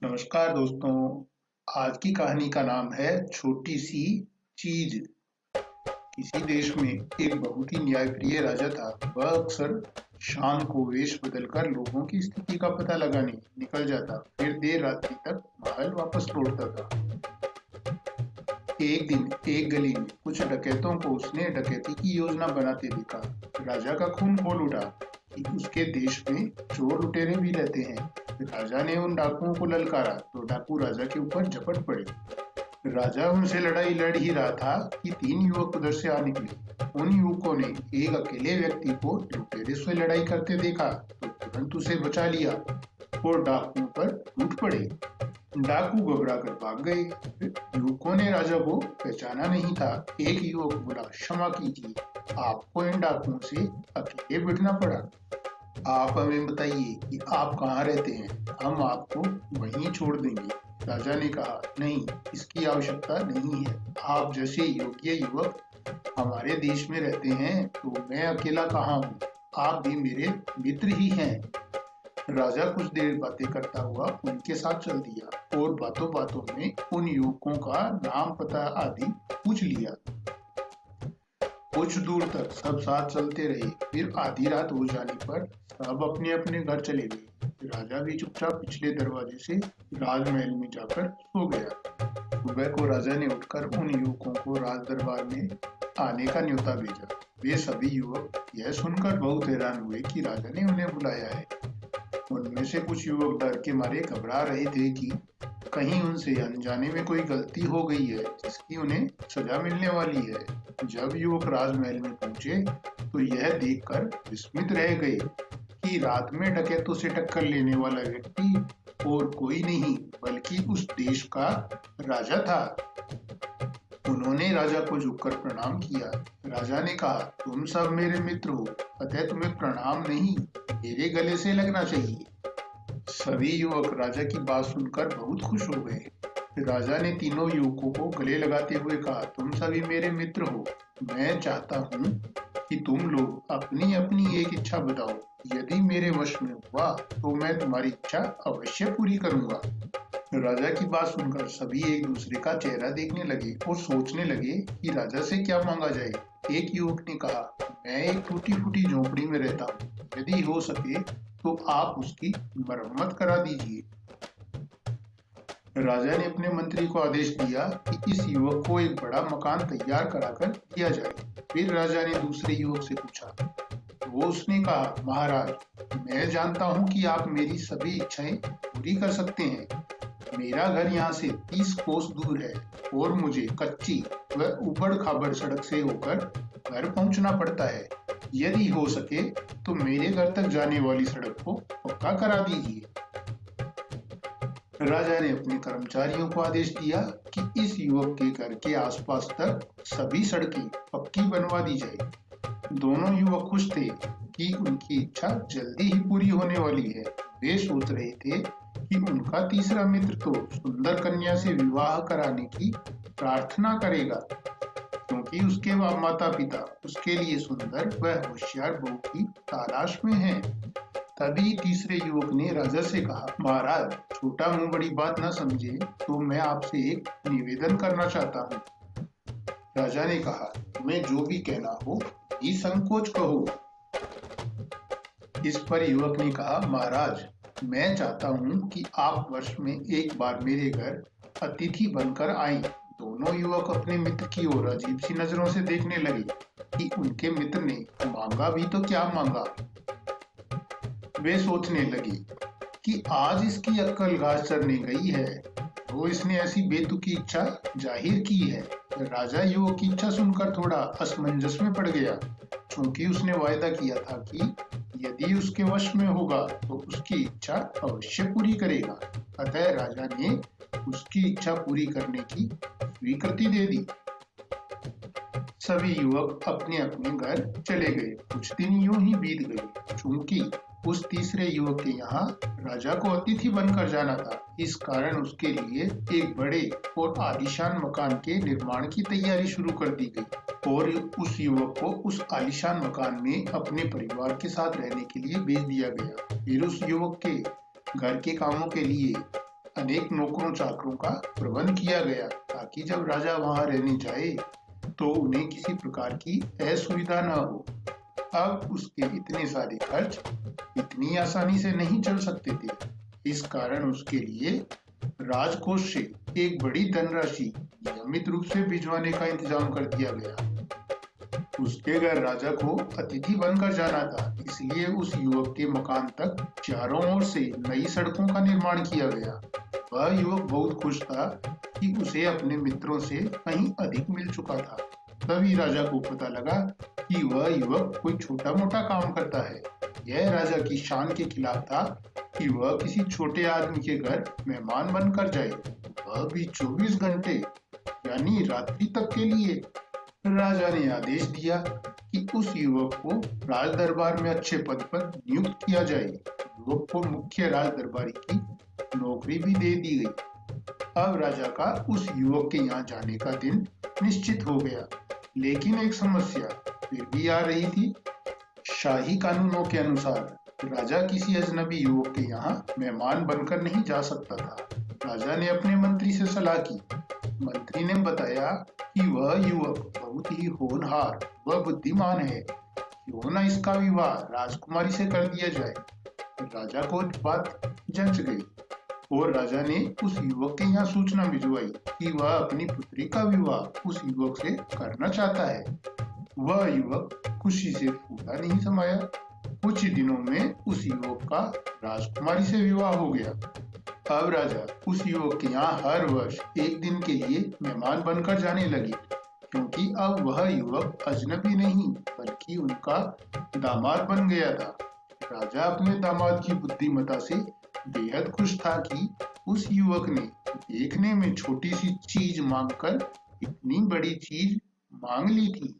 नमस्कार दोस्तों। आज की कहानी का नाम है छोटी सी चीज। किसी देश में एक बहुत ही न्यायप्रिय राजा था। वह अक्सर शाम को वेश बदलकर लोगों की स्थिति का पता लगाने निकल जाता, फिर देर रात्रि तक महल वापस लौटता था। एक दिन एक गली में कुछ डकैतों को उसने डकैती की योजना बनाते देखा। राजा का खून खौल उठा कि उसके देश में चोर लुटेरे भी रहते हैं। राजा ने उन डाकुओं को ललकारा तो डाकू राजा के ऊपर झपट पड़े। राजा उनसे लड़ाई लड़ ही रहा था कि तीन युवक उधर से आ निकले। उन युवकों ने एक अकेले व्यक्ति को लुटेरे से लड़ाई करते देखा तो तुरंत उसे बचा लिया और डाकुओं पर टूट पड़े। डाकू घबरा कर भाग गए। युवकों ने राजा को पहचाना नहीं था। एक युवक बोला, क्षमा कीजिए, आपको इन डाकुओं से अकेले भिड़ना पड़ा। आप हमें बताइए कि आप कहाँ रहते हैं, हम आपको वहीं छोड़ देंगे। राजा ने कहा, नहीं, इसकी आवश्यकता नहीं है। आप जैसे योग्य युवक हमारे देश में रहते हैं तो मैं अकेला कहाँ हूँ, आप भी मेरे मित्र ही हैं। राजा कुछ देर बातें करता हुआ उनके साथ चल दिया और बातों बातों में उन युवकों का नाम पता आदि पूछ लिया। कुछ दूर तक सब साथ चलते रहे। फिर आधी रात हो जाने पर सब अपने अपने घर चले गए। राजा भी चुपचाप पिछले दरवाजे से राजमहल में जाकर सो गया। सुबह को राजा ने उठकर उन युवकों को राज दरबार में आने का न्योता भेजा। वे सभी युवक यह सुनकर बहुत हैरान हुए कि राजा ने उन्हें बुलाया है। उनमें से कुछ युवक डर के मारे घबरा रहे थे कि कहीं उनसे अनजाने में कोई गलती हो गई है जिसकी उन्हें सजा मिलने वाली है। जब युवक राजमहल में पहुंचे तो यह देखकर विस्मित रह गए कि रात में डकैतों से टक्कर लेने वाला व्यक्ति और कोई नहीं बल्कि उस देश का राजा था। उन्होंने राजा को झुककर प्रणाम किया। राजा ने कहा, तुम सब मेरे मित्र हो, अतः तुम्हें प्रणाम नहीं, मेरे गले से लगना चाहिए। सभी युवक राजा की बात सुनकर बहुत खुश हो गए। राजा ने तीनों युवकों को गले लगाते हुए कहा, तुम सभी मेरे मित्र हो। मैं चाहता हूँ कि तुम लोग अपनी अपनी एक इच्छा बताओ। यदि मेरे वश में हुआ तो मैं तुम्हारी इच्छा अवश्य पूरी करूंगा। राजा की बात सुनकर सभी एक दूसरे का चेहरा देखने लगे और सोचने लगे कि राजा से क्या मांगा जाए। एक युवक ने कहा, मैं एक टूटी फूटी झोपड़ी में रहता हूँ, यदि हो सके तो आप उसकी मरम्मत करा दीजिए। राजा ने अपने मंत्री को आदेश दिया कि इस युवक को एक बड़ा मकान तैयार कराकर दिया जाए। फिर राजा ने दूसरे युवक से पूछा। वो उसने कहा, महाराज, मैं जानता हूँ कि आप मेरी सभी इच्छाएं पूरी कर सकते हैं। मेरा घर यहाँ से 30 कोस दूर है और मुझे कच्ची व ऊबड़ खाबड़ सड़क से होकर घर पहुँचना पड़ता है। यदि हो सके तो मेरे घर तक जाने वाली सड़क को पक्का करा दीजिए। राजा ने अपने कर्मचारियों को आदेश दिया कि इस युवक के घर के आसपास तक सभी सड़कें पक्की बनवा दी जाए। दोनों युवक खुश थे कि उनकी इच्छा जल्दी ही पूरी होने वाली है। वे सोच रहे थे कि उनका तीसरा मित्र तो सुंदर कन्या से विवाह कराने की प्रार्थना करेगा, क्योंकि उसके माता पिता उसके लिए सुंदर व होशियार बहू की तलाश में हैं। तभी तीसरे युवक ने राजा से कहा, महाराज, छोटा मुंह बड़ी बात न समझे तो मैं आपसे एक निवेदन करना चाहता हूँ। राजा ने कहा, तुम्हें जो भी कहना हो निसंकोच कहो। इस पर युवक ने कहा, महाराज, मैं चाहता हूँ कि आप वर्ष में एक बार मेरे घर अतिथि बनकर आएं। दोनों युवक अपने मित्र की ओर अजीब सी नजरों से देखने लगे कि उनके मित्र ने मांगा भी तो क्या मांगा। वे सोचने लगे कि आज इसकी अक्ल घास चरने गई है तो इसने ऐसी बेतुकी इच्छा जाहिर की है। राजा युवक की इच्छा सुनकर थोड़ा असमंजस में पड़ गया, क्योंकि उसने वायदा किया था कि यदि उसके वश में होगा तो उसकी इच्छा अवश्य पूरी करेगा। अतः राजा ने उसकी इच्छा पूरी करने की स्वीकृति दे दी। सभी युवक अपने अपने घर चले गए। कुछ दिन यूं ही बीत गए। चूंकि उस तीसरे युवक के यहाँ राजा को अतिथि बनकर जाना था, इस कारण उसके लिए एक बड़े और आलीशान मकान के निर्माण की तैयारी शुरू कर दी गई और उस युवक को उस आलीशान मकान में अपने परिवार के साथ रहने के लिए भेज दिया गया। फिर उस युवक के घर के कामों के लिए अनेक नौकरों चाकरों का प्रबंध किया गया ताकि जब राजा वहां रहने जाए तो उन्हें किसी प्रकार की असुविधा न हो। अब उसके इतने सारे खर्च इतनी आसानी से नहीं चल सकते थे। इस कारण उसके लिए राजकोष से एक बड़ी धनराशि नियमित रूप से भिजवाने का इंतजाम कर दिया गया। उसके घर राजा को अतिथि बनकर जाना था, इसलिए उस युवक के मकान तक चारों ओर से नई सड़कों का निर्माण किया गया। वह युवक बहुत खुश था कि उसे अपने मित्रों से कहीं अधिक मिल चुका था। तभी राजा को पता लगा कि वह युवक कोई छोटा मोटा काम करता है। यह राजा की शान के खिलाफ था कि वह किसी छोटे आदमी के घर मेहमान बनकर जाए, वह भी 24 घंटे यानी रात्रि तक के लिए। राजा ने आदेश दिया कि उस युवक को राज दरबार में अच्छे पद पर नियुक्त किया जाए। युवक को मुख्य राज दरबारी की नौकरी भी दे दी गई। अब राजा का उस युवक के यहाँ जाने का दिन निश्चित हो गया, लेकिन एक समस्या फिर भी आ रही थी। शाही कानूनों के अनुसार राजा किसी अजनबी युवक के यहाँ मेहमान बनकर नहीं जा सकता था। राजा ने अपने मंत्री से सलाह की। मंत्री ने बताया कि वह युवक बहुत ही होनहार व बुद्धिमान है, क्यों न इसका विवाह राजकुमारी से कर दिया जाए। राजा को बात जच गई और राजा ने उस युवक के यहाँ सूचना भिजवाई कि वह अपनी पुत्री का विवाह उस युवक से करना चाहता है। वह युवक खुशी से फूला नहीं समाया। कुछ ही दिनों में उस युवक का राजकुमारी से विवाह हो गया। अब राजा उस युवक के यहाँ हर वर्ष एक दिन के लिए मेहमान बनकर जाने लगे, क्योंकि अब वह युवक अजनबी नहीं बल्कि उनका दामाद बन गया था। राजा अपने दामाद की बुद्धिमत्ता से बेहद खुश था कि उस युवक ने देखने में छोटी सी चीज मांगकर इतनी बड़ी चीज मांग ली थी।